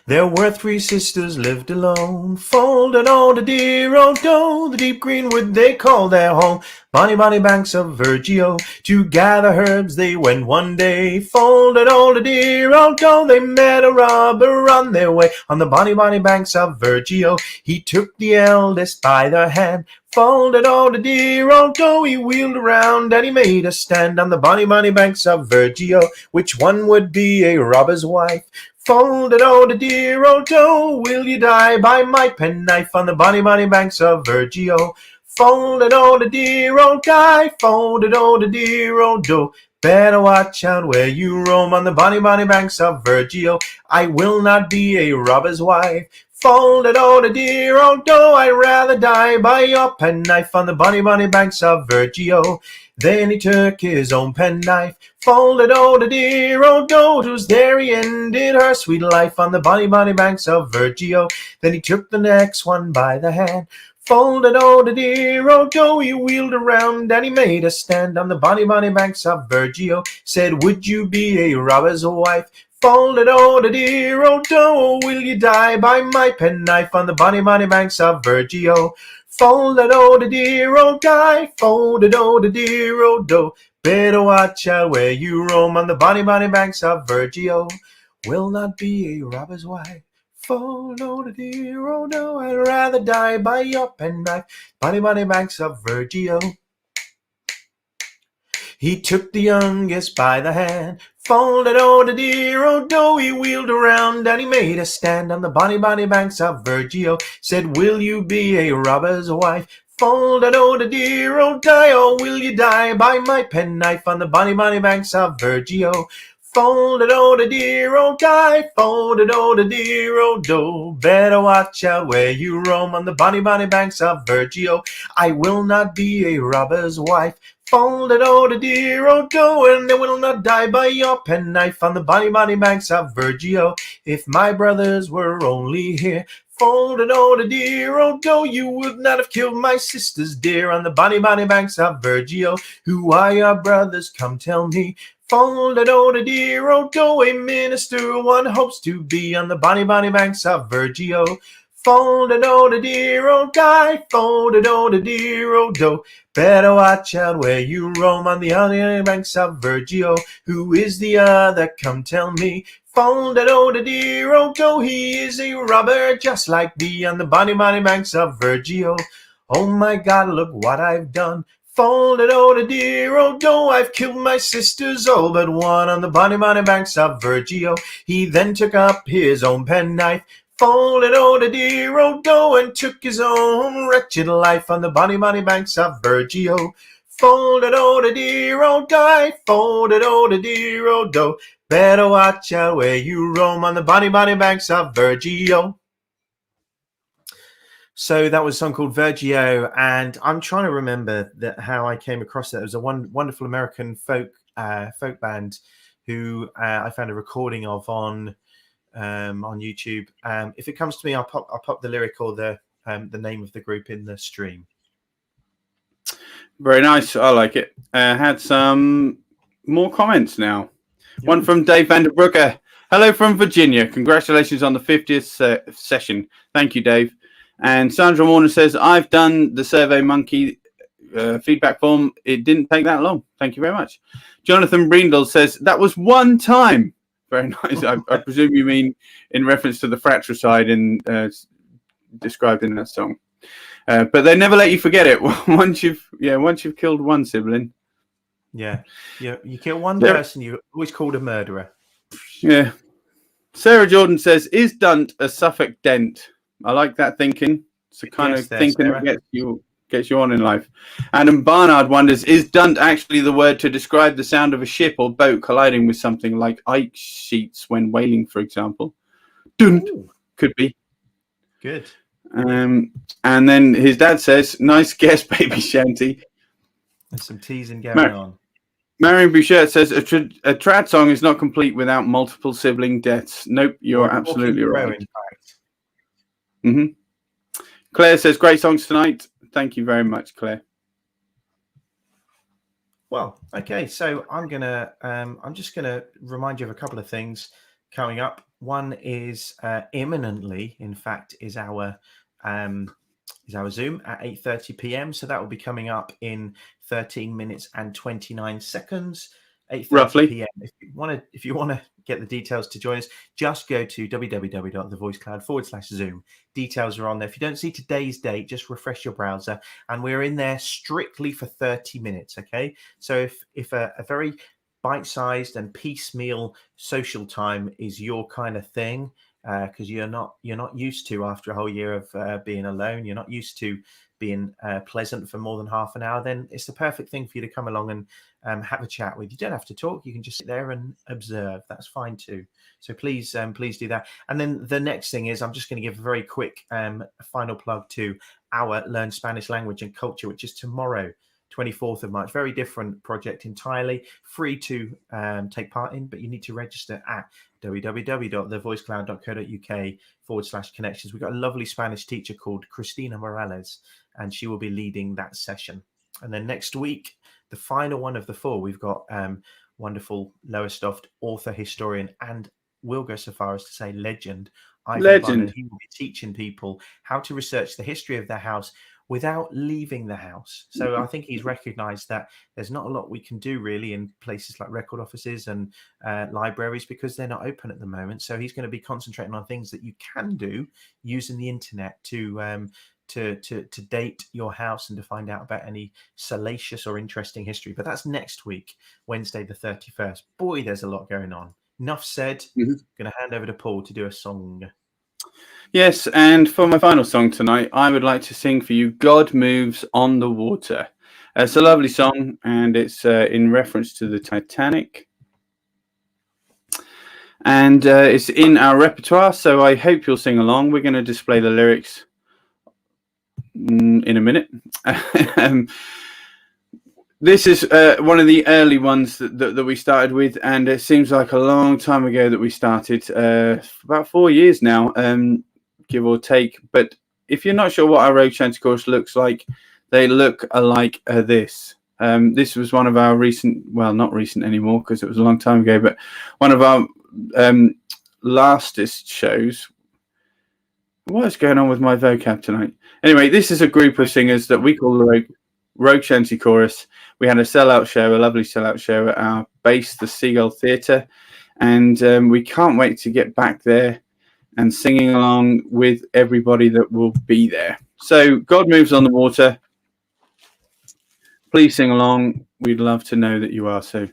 There were 3 sisters lived alone, folded on the dear old doe, the deep green wood they call their home, bonny, bonny banks of Vergio. To gather herbs they went one day, folded on the dear old doe, they met a robber on their way, on the bonny, bonny banks of Vergio. He took the eldest by the hand, folded on the dear old doe, he wheeled around and he made a stand on the bonny, bonny banks of Vergio. Which one would be a robber's wife? Folded on the dear old doe, will you die by my penknife on the bonny, bonny banks of Vergio? Folded on the dear old guy, folded on the dear old doe. Better watch out where you roam on the bonny, bonny banks of Vergio. I will not be a robber's wife. Folded on the dear old doe, I'd rather die by your penknife on the bonny, bonny banks of Vergio. Then he took his own penknife, folded on the dear old doe, 'twas there he ended her sweet life on the bonny, bonny banks of Vergio. Then he took the next one by the hand, folded on the dear old doe, he wheeled around and he made a stand on the bonny, bonny banks of Vergio. Said, would you be a robber's wife? Folded on the dear old doe, will you die by my penknife on the bonny, bonny banks of Vergio? Folded on the dear old guy, folded on the dear old doe. Better watch out where you roam on the bonny, bonny banks of Vergio. Will not be a robber's wife. Folded on the dear old doe, I'd rather die by your penknife, bonny, bonny banks of Vergio. He took the youngest by the hand, folded on the dear old doe, he wheeled around and he made a stand on the bonny, bonny banks of Vergio. Said, will you be a robber's wife? Folded on the dear old guy, or will you die by my penknife on the bonny, bonny banks of Vergio? Folded on the dear old guy, folded on the dear old doe. Better watch out where you roam on the bonny, bonny banks of Vergio. I will not be a robber's wife. Folded on the dear old doe, and they will not die by your penknife on the bonny, bonny banks of Vergio. If my brothers were only here, folded on the dear old doe, you would not have killed my sisters dear on the bonny, bonny banks of Vergio. Who are your brothers? Come tell me. Folded on the dear old doe, a minister one hopes to be on the bonny, bonny banks of Vergio. Folded on the dear old guy, folded on the dear old doe. Better watch out where you roam on the other banks of Vergio. Who is the other? Come tell me. Folded on the dear old doe, he is a robber just like thee on the bonny, bonny banks of Vergio. Oh my God, look what I've done. Folded on the dear old doe, I've killed my sisters all but one on the bonny, bonny banks of Vergio. He then took up his own penknife, folded on the dear old doe, and took his own wretched life on the bonny, bonny banks of Vergio. Folded on a dear old die, folded on a dear old doe. Better watch out where you roam on the bonny banks of Virgio. So that was a song called Virgio, and I'm trying to remember how I came across it. It was a wonderful American folk band who I found a recording of on YouTube. If it comes to me, I'll pop the lyric or the name of the group in the stream. Very nice. I like it. Had some more comments now. One from Dave Vanderbroeker. Hello from Virginia. Congratulations on the 50th session. Thank you, Dave. And Sandra Warner says, I've done the Survey Monkey feedback form. It didn't take that long. Thank you very much. Jonathan Brindle says, that was one time. Very nice. I presume you mean in reference to the fratricide described in that song. But they never let you forget it. Once you've killed one sibling. Yeah. You kill one person, you're always called a murderer. Yeah. Sarah Jordan says, is Dunt a Suffolk dent? I like that thinking. It's the kind of thinking that gets you on in life. Adam Barnard wonders, is Dunt actually the word to describe the sound of a ship or boat colliding with something like ice sheets when whaling, for example? Dunt could be. Good. And then his dad says, nice guess, baby Shanty. There's some teasing going on. Marion Bouchard says, a trad song is not complete without multiple sibling deaths. Nope, you're absolutely right. Mm-hmm. Claire says, great songs tonight. Thank you very much, Claire. Well, okay, so I'm just gonna remind you of a couple of things coming up. One is imminently, in fact, is our Zoom at 8:30 p.m. So that will be coming up in 13 minutes and 29 seconds. 8:30 p.m. If you want to get the details to join us, just go to www.thevoicecloud/Zoom. Details are on there. If you don't see today's date, just refresh your browser, and we're in there strictly for 30 minutes. Okay, so if a very bite-sized and piecemeal social time is your kind of thing, because you're not used to, after a whole year of being alone, you're not used to being pleasant for more than half an hour, then it's the perfect thing for you to come along and have a chat with. You don't have to talk. You can just sit there and observe. That's fine too. So please do that. And then the next thing is, I'm just going to give a very quick final plug to our Learn Spanish Language and Culture, which is tomorrow, 24th of March. Very different project entirely, free to take part in, but you need to register at www.thevoicecloud.co.uk/connections. We've got a lovely Spanish teacher called Cristina Morales, and she will be leading that session. And then next week, the final one of the four, we've got wonderful Lowestoft author, historian, and will go so far as to say legend, Ivan Bunn, and he will be teaching people how to research the history of their house without leaving the house. So I think he's recognized that there's not a lot we can do really in places like record offices and libraries, because they're not open at the moment. So he's going to be concentrating on things that you can do using the internet to date your house and to find out about any salacious or interesting history. But that's next week, Wednesday the 31st. Boy, there's a lot going on. Enough said. Going to hand over to Paul to do a song. Yes, and for my final song tonight, I would like to sing for you God Moves on the Water. It's a lovely song, and it's in reference to the Titanic. And it's in our repertoire, so I hope you'll sing along. We're going to display the lyrics in a minute. This is one of the early ones that we started with, and it seems like a long time ago that we started, about 4 years now, give or take. But if you're not sure what our Rogue Shanty chorus looks like, they look like this. This was one of our recent, well, not recent anymore because it was a long time ago, but one of our lastest shows. What is going on with my vocab tonight? Anyway, this is a group of singers that we call the Rogue Shanty Chorus. We had a sellout show, a lovely sellout show at our base, the Seagull Theatre, and we can't wait to get back there and singing along with everybody that will be there. So, God Moves on the Water. Please sing along. We'd love to know that you are so.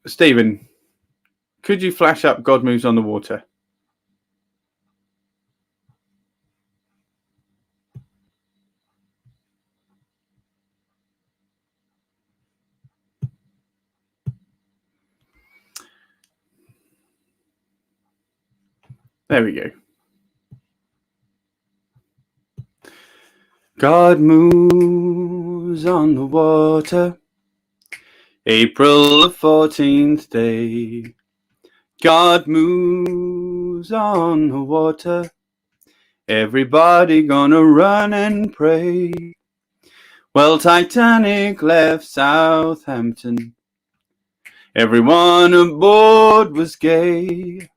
Stephen, could you flash up God Moves on the Water? There we go. God moves on the water, April the 14th day. God moves on the water, everybody gonna run and pray. Well, Titanic left Southampton, everyone aboard was gay.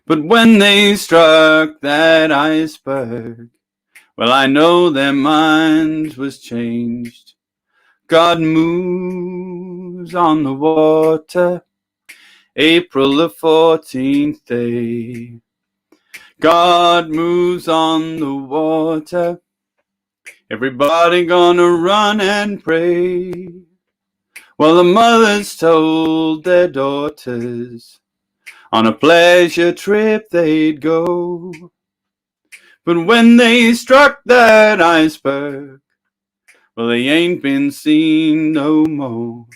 But when they struck that iceberg, well, I know their minds was changed. God moves on the water, April the 14th day. God moves on the water, everybody gonna run and pray. Well, the mothers told their daughters on a pleasure trip they'd go. But when they struck that iceberg, well, they ain't been seen no more.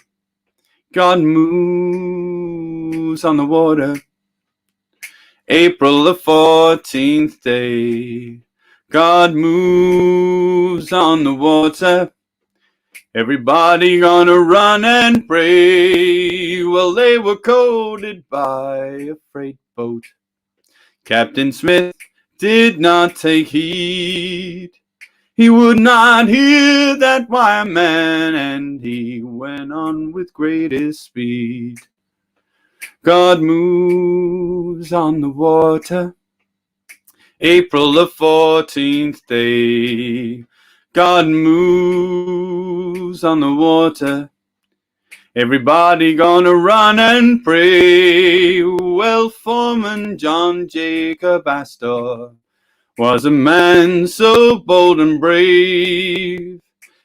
God moves on the water, April the 14th day. God moves on the water, everybody gonna run and pray. Well, they were coated by a freight boat. Captain Smith did not take heed. He would not hear that wire man, and he went on with greatest speed. God moves on the water, April the 14th day. God moves on the water, everybody gonna run and pray. Well, Foreman John Jacob Astor was a man so bold and brave,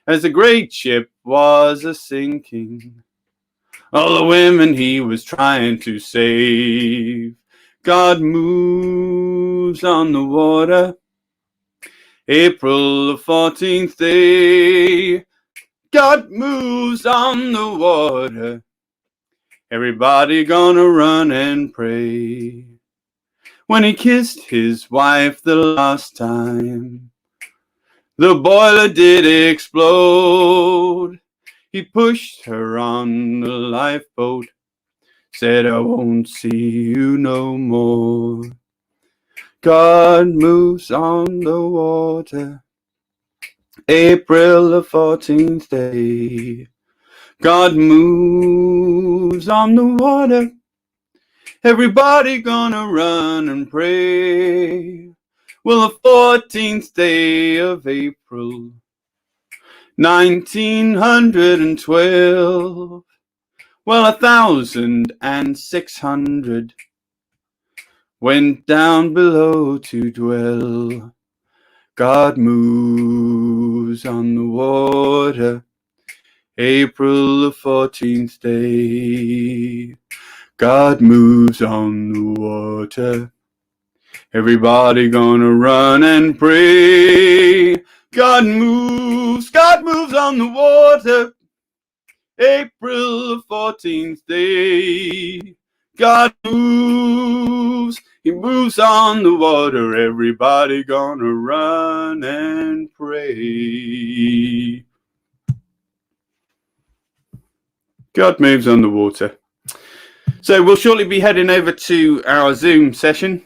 as the great ship was a sinking, all the women he was trying to save. God moves on the water, April the 14th day. God moves on the water, everybody gonna run and pray. When he kissed his wife the last time, the boiler did explode. He pushed her on the lifeboat, said, I won't see you no more. God moves on the water, April the 14th day. God moves on the water, everybody gonna run and pray. Well, the 14th day of April, 1912, well, 1,600 went down below to dwell. God moves on the water, April the 14th day. God moves on the water, everybody gonna run and pray. God moves on the water, April the 14th day. God moves, he moves on the water, everybody gonna run and pray. God moves on the water. So we'll shortly be heading over to our Zoom session.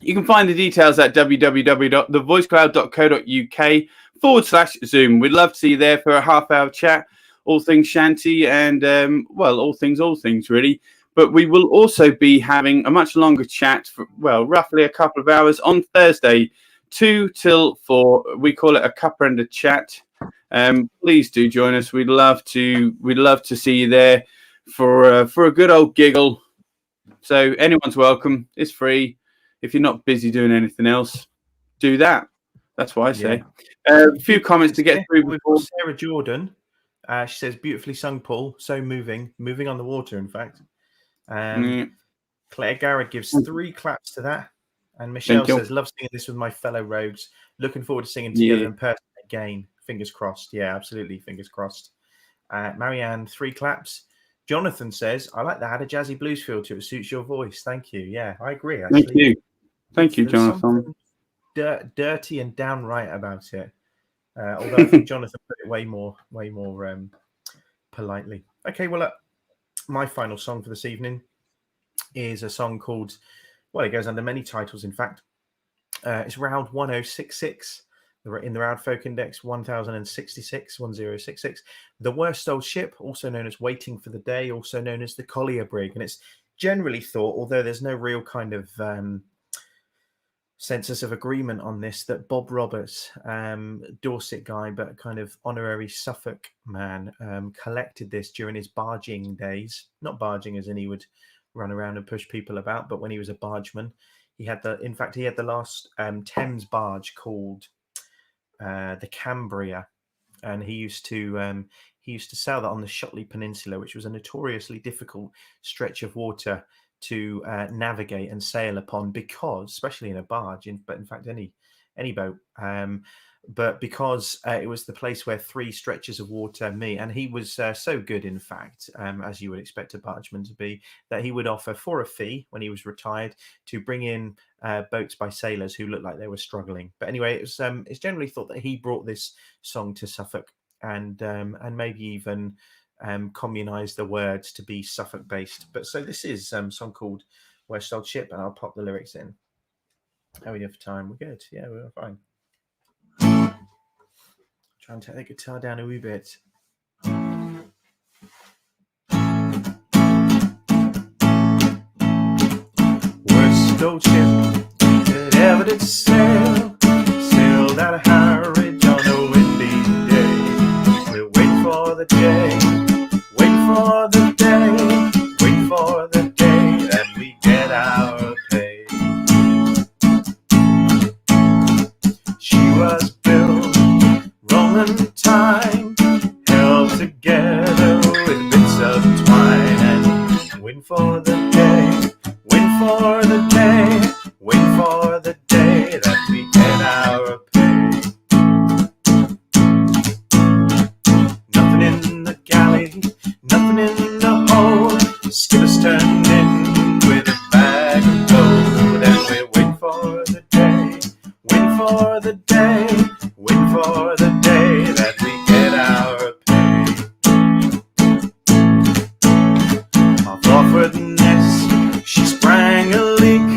You can find the details at www.thevoicecloud.co.uk/Zoom. We'd love to see you there for a half-hour chat, all things Shanty and, well, all things really. But we will also be having a much longer chat for, well, roughly a couple of hours on Thursday, 2 till 4. We call it a cuppa and a chat. Please do join us. We'd love to see you there for a good old giggle. So anyone's welcome. It's free. If you're not busy doing anything else, do that. That's what I say. A few comments to get through before. Sarah Jordan, she says, beautifully sung, Paul. So moving on the water, in fact. Claire Garrett gives 3 claps to that. And Michelle says, love singing this with my fellow rogues. Looking forward to singing together in person again. Fingers crossed. Yeah, absolutely. Fingers crossed. Marianne, 3 claps. Jonathan says, I like that. Had a jazzy blues feel to it. Suits your voice. Thank you. Yeah, I agree. Actually. Thank you. Thank you, There's Jonathan. something dirty and downright about it. Although I think Jonathan put it way more politely. Okay, well, my final song for this evening is a song called, well, it goes under many titles, in fact. It's round 1066 in the Round Folk Index, 1066, 1066. The Worst Old Ship, also known as Waiting for the Day, also known as the Collier Brig. And it's generally thought, although there's no real kind of census of agreement on this, that Bob Roberts, Dorset guy, but kind of honorary Suffolk man, collected this during his barging days. Not barging as in he would run around and push people about, but when he was a bargeman. He had the last Thames barge called the Cambria, and he used to sail that on the Shotley Peninsula, which was a notoriously difficult stretch of water to navigate and sail upon, because, especially in a barge, but in fact any boat, but because it was the place where 3 stretches of water meet. And he was so good, in fact, as you would expect a bargeman to be, that he would offer for a fee when he was retired to bring in boats by sailors who looked like they were struggling. But anyway, it's generally thought that he brought this song to Suffolk, and maybe even communized the words to be Suffolk based. But so this is a song called West Old Ship, and I'll pop the lyrics in. How are we doing for time? We're good. Yeah, we're fine. Try and take the guitar down a wee bit. Worst old ship that ever did sail, sailed out of Harwich on a windy day. We'll wait for the day, wait for the day, wait for the day that we get our pay. She was built Roman time, held together with bits of twine, and wait for the day, wait for the day, wait for the day that we get our pay. Nothing in the galley, nothing in the hold, skippers turned in with a bag of gold, and we wait for the day, wait for the day, wait for the day that we get our pay. Off Orford Ness, she sprang a leak,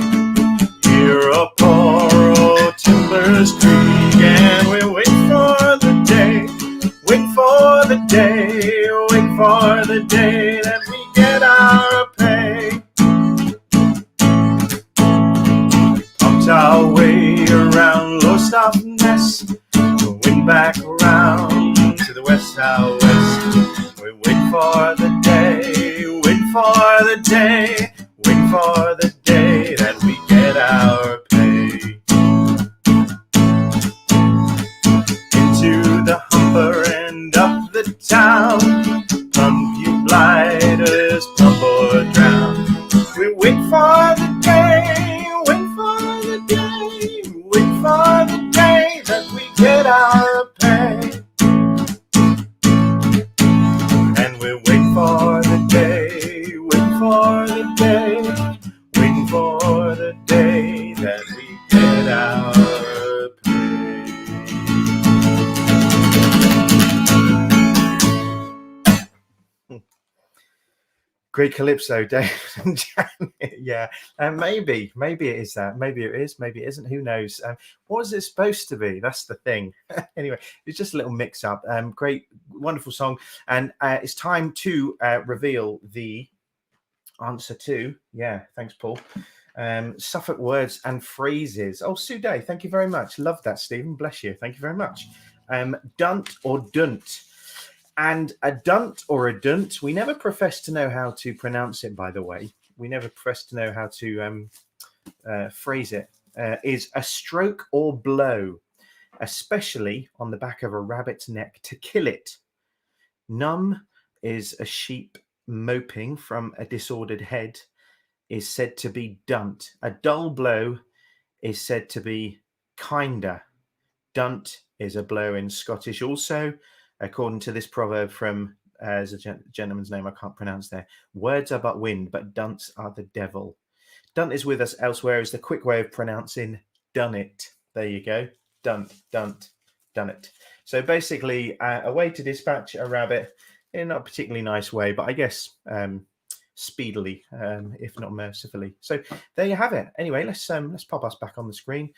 here a poor old Timbers Creek, and we wait for the day, wait for the day, wait for the day that we get our pay. Pumped our way around Lowestoft Ness, wind back round to the west southwest. We wait for the day, wait for the day, wait for the day that we get our pay. Into the Humber and up the town, pump you blighters, pump or drown. We wait for the day, wait for the day, wait for the day that we get our pay. And we wait for the day, wait for the day, waiting for the day that we get our pay. Great calypso, Dave and Janet. Yeah, maybe it is that. Maybe it is. Maybe it isn't. Who knows? What was it supposed to be? That's the thing. Anyway, it's just a little mix-up. Great, wonderful song, and it's time to reveal the answer to. Yeah, thanks, Paul. Suffolk words and phrases. Oh, Sue Day, thank you very much. Love that, Stephen. Bless you. Thank you very much. Dunt or dunt. And a dunt or a dunt, we never profess to know how to pronounce it, by the way. We never profess to know how to phrase it. Is a stroke or blow, especially on the back of a rabbit's neck to kill it. Numb is a sheep moping from a disordered head, is said to be dunt. A dull blow is said to be kinder. Dunt is a blow in Scottish also. According to this proverb from there's a gentleman's name I can't pronounce there. Words are but wind, but dunts are the devil. Dunt is with us elsewhere is the quick way of pronouncing done it. There you go. Dunt, dunt, done it. So basically a way to dispatch a rabbit in a particularly nice way, but I guess speedily, if not mercifully. So there you have it. Anyway, let's pop us back on the screen.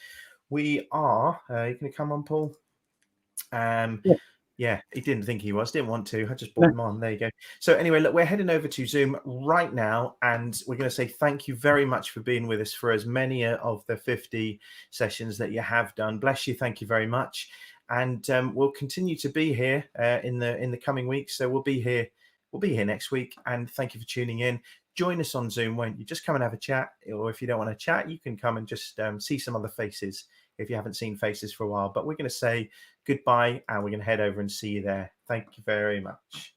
We are, you're going to come on, Paul? Yeah, he didn't think he was, didn't want to. I just brought him on. There you go. So anyway, look, we're heading over to Zoom right now, and we're going to say thank you very much for being with us for as many of the 50 sessions that you have done. Bless you. Thank you very much. And we'll continue to be here in the coming weeks. So we'll be here next week. And thank you for tuning in. Join us on Zoom, won't you? Just come and have a chat. Or if you don't want to chat, you can come and just see some other faces if you haven't seen faces for a while. But we're going to say goodbye, and we're going to head over and see you there. Thank you very much.